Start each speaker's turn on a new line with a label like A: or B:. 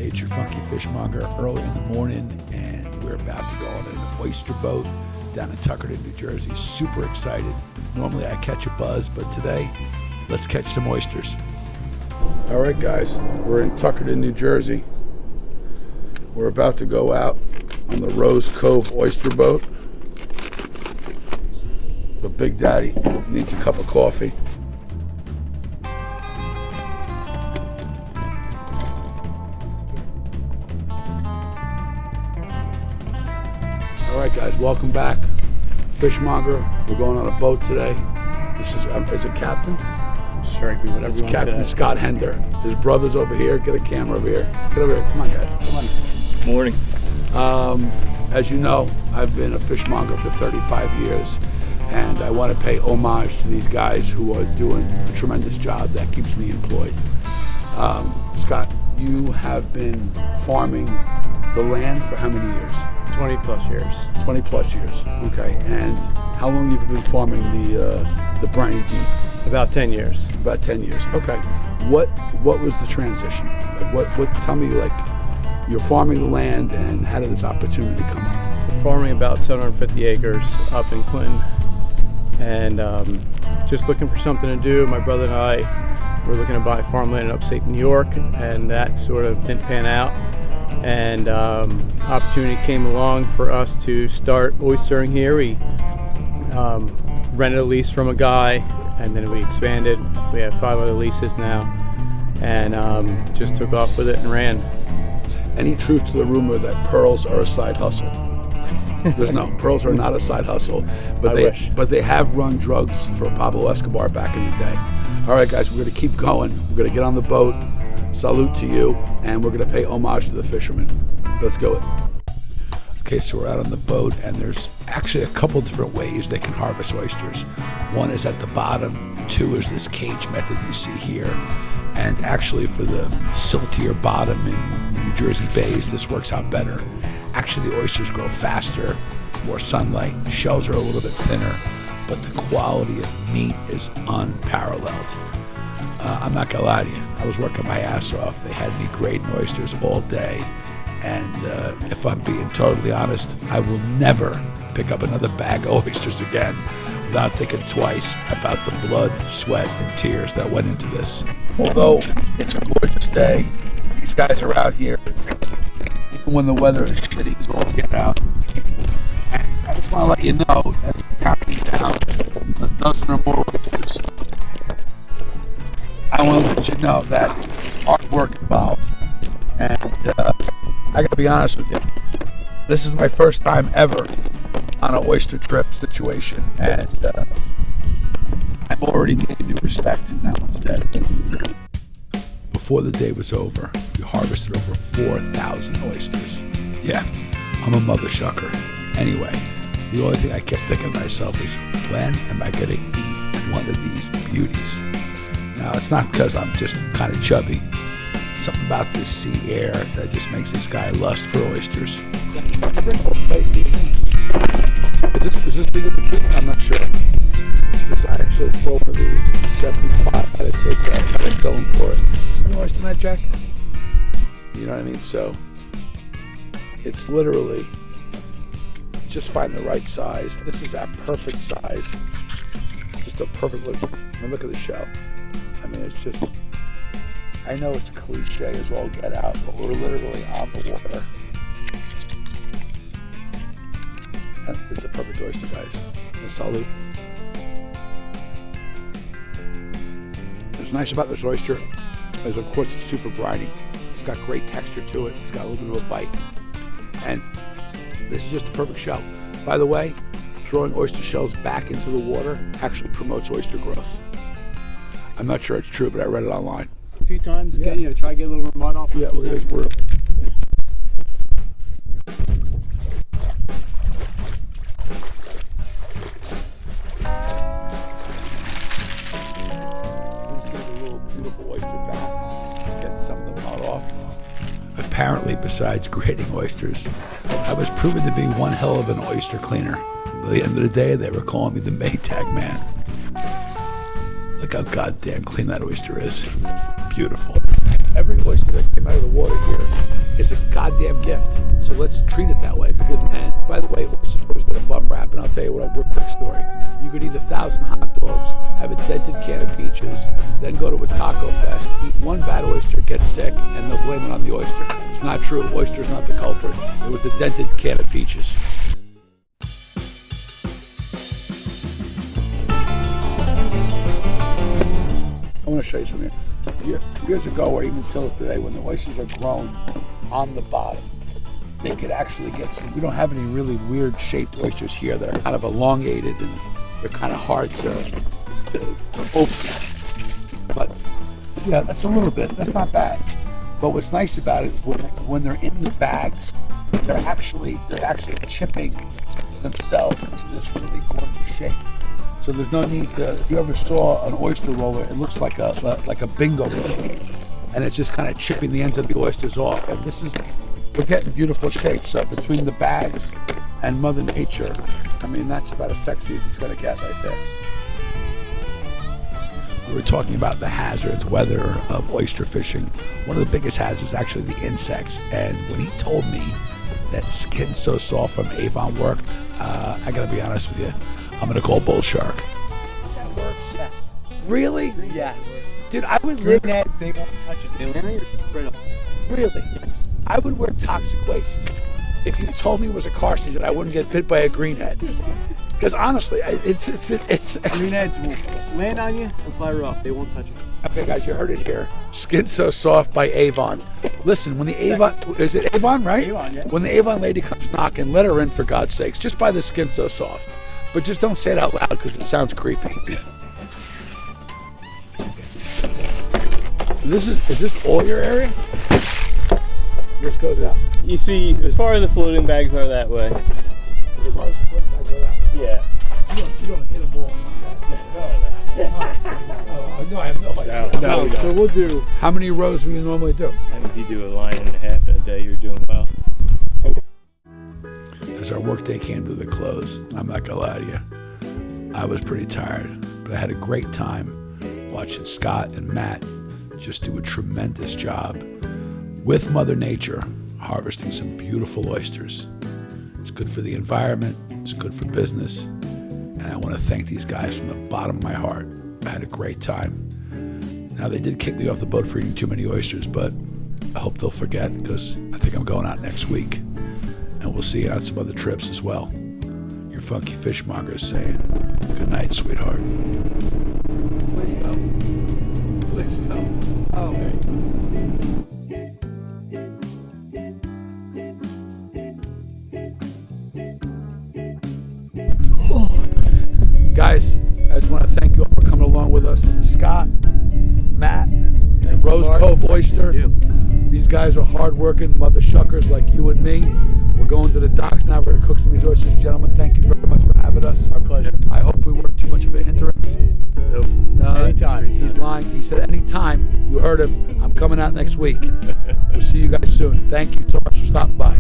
A: It's your Funky Fishmonger early in the morning, and we're about to go on an oyster boat down in Tuckerton, New Jersey. Super excited. Normally I catch a buzz, but today, let's catch some oysters. All right, guys, we're in Tuckerton, New Jersey. We're about to go out on the Rose Cove Oyster boat. But Big Daddy needs a cup of coffee. All right, guys, welcome back. Fishmonger, we're going on a boat today. This is it Captain?
B: Sure, be whatever
A: It's
B: you want.
A: Captain Scott Hender. His brother's over here. Get a camera over here. Get over here. Come on, guys. Come on.
B: Morning.
A: As you know, I've been a fishmonger for 35 years, and I want to pay homage to these guys who are doing a tremendous job that keeps me employed. Scott, you have been farming the land for how many years?
B: 20 plus years.
A: 20 plus years. Okay. And how long have you been farming the briny deep?
B: About 10 years.
A: About 10 years. Okay. What was the transition? Like what tell me, like, you're farming the land, and how did this opportunity come up?
B: We're farming about 750 acres up in Clinton, and just looking for something to do. My brother and I were looking to buy farmland in upstate New York, and that sort of didn't pan out. And opportunity came along for us to start oystering here. We rented a lease from a guy, and then we expanded. We have 5 other leases now, and just took off with it and ran.
A: Any truth to the rumor that pearls are a side hustle? There's no, pearls are not a side hustle, but they have run drugs for Pablo Escobar back in the day. All right, guys, we're going to keep going. We're going to get on the boat. Salute to you, and we're going to pay homage to the fishermen. Let's go. Okay, so we're out on the boat, and there's actually a couple different ways they can harvest oysters. One is at the bottom, 2 is this cage method you see here. And actually for the siltier bottom in New Jersey bays, this works out better. Actually, the oysters grow faster, more sunlight, the shells are a little bit thinner, but the quality of meat is unparalleled. I'm not gonna lie to you, I was working my ass off. They had me grading oysters all day, and if I'm being totally honest, I will never pick up another bag of oysters again without thinking twice about the blood, sweat, and tears that went into this. Although it's a gorgeous day, these guys are out here, even when the weather is shitty, so I'll get out. And I just want to let you know that we're counting down a dozen or more oysters. I want to let you know that hard work involved. And I gotta be honest with you, this is my first time ever on an oyster trip situation, and I've already gained new respect now instead. Before the day was over, we harvested over 4,000 oysters. Yeah, I'm a mother shucker. Anyway, the only thing I kept thinking to myself is, when am I gonna eat one of these beauties? Now, it's not because I'm just kind of chubby. Something about this sea air that just makes this guy lust for oysters. Is this big of a kid? I'm not sure. This guy actually sold one of these 75. I had to take that. I didn't sell him for it. Any oyster tonight, Jack? You know what I mean? So it's literally just find the right size. This is that perfect size. Just a perfect look. I mean, look at the shell. I mean, it's just, I know it's cliche as well get out, but we're literally on the water. And it's a perfect oyster, guys. A salute. What's nice about this oyster is, of course, it's super briny. It's got great texture to it. It's got a little bit of a bite. And this is just a perfect shell. By the way, throwing oyster shells back into the water actually promotes oyster growth. I'm not sure it's true, but I read it online.
B: A few times, try to get a little mud off.
A: Yeah, we're apparently, besides grading oysters, I was proven to be one hell of an oyster cleaner. By the end of the day, they were calling me the Maytag Man. Look how goddamn clean that oyster is. Beautiful. Every oyster that came out of the water here is a goddamn gift. So let's treat it that way. Because, and by the way, oysters always get a bum rap, and I'll tell you what, a real quick story. You could eat 1,000 hot dogs, have a dented can of peaches, then go to a taco fest, eat one bad oyster, get sick, and they'll blame it on the oyster. It's not true. Oyster's not the culprit. It was the dented can of peaches. I want to show you something here. Years ago, or even till today, when the oysters are grown on the bottom, they could actually get some. We don't have any really weird shaped oysters here. They're kind of elongated and they're kind of hard to open. But yeah, that's a little bit. That's not bad. But what's nice about it, when they're in the bags, they're actually chipping themselves into this really gorgeous shape. So there's no need to. If you ever saw an oyster roller, it looks like a bingo game, and it's just kind of chipping the ends of the oysters off. And we're getting beautiful shapes. So between the bags and Mother Nature, I mean, that's about as sexy as it's going to get right there. We were talking about the hazards, weather of oyster fishing. One of the biggest hazards is actually the insects. And when he told me that Skin So Soft from Avon worked, I got to be honest with you, I'm going to call bull shark.
C: That works, yes.
A: Really?
C: Yes.
A: Dude, I would
C: Green
A: live...
C: nets, they won't touch it. They land it straight up.
A: Really?
C: Yes.
A: I would wear toxic waste. If you told me it was a car station, I wouldn't get bit by a greenhead. Because honestly, it's
C: Green heads will land on you and fly off. They won't touch it.
A: Okay, guys, you heard it here. Skin So Soft by Avon. Listen, when the Avon, is it Avon, right?
C: Avon, yeah.
A: When the Avon lady comes knocking, let her in for God's sakes. Just buy the Skin So Soft. But just don't say it out loud because it sounds creepy. Is this all your area? This goes out.
B: You see, as far as the floating bags are that way.
A: As far as the foot bags go out.
B: Yeah.
A: You don't hit them all in one bag. No, I have no idea.
B: No, so we'll do.
A: How many rows will you normally do?
B: And if you do a line and a half in a day, you're doing well.
A: As our workday came to the close, I'm not gonna lie to you, I was pretty tired, but I had a great time watching Scott and Matt just do a tremendous job with Mother Nature, harvesting some beautiful oysters. It's good for the environment, it's good for business, and I want to thank these guys from the bottom of my heart. I had a great time. Now, they did kick me off the boat for eating too many oysters, but I hope they'll forget, because I think I'm going out next week. And we'll see you on some other trips as well. Your Funky Fishmonger is saying, good night, sweetheart. Please no. Please no. Oh, Guys, I just want to thank you all for coming along with us. Scott, Matt, and Rose Cove Oyster. These guys are hard-working mother shuckers like you and me. We're going to the docks now. We're going to cook some of these oysters. Gentlemen, thank you very much for having us.
B: Our pleasure.
A: I hope we weren't too much of a hindrance.
B: Nope. Anytime.
A: He's lying. He said anytime. You heard him. I'm coming out next week. We'll see you guys soon. Thank you so much for stopping by.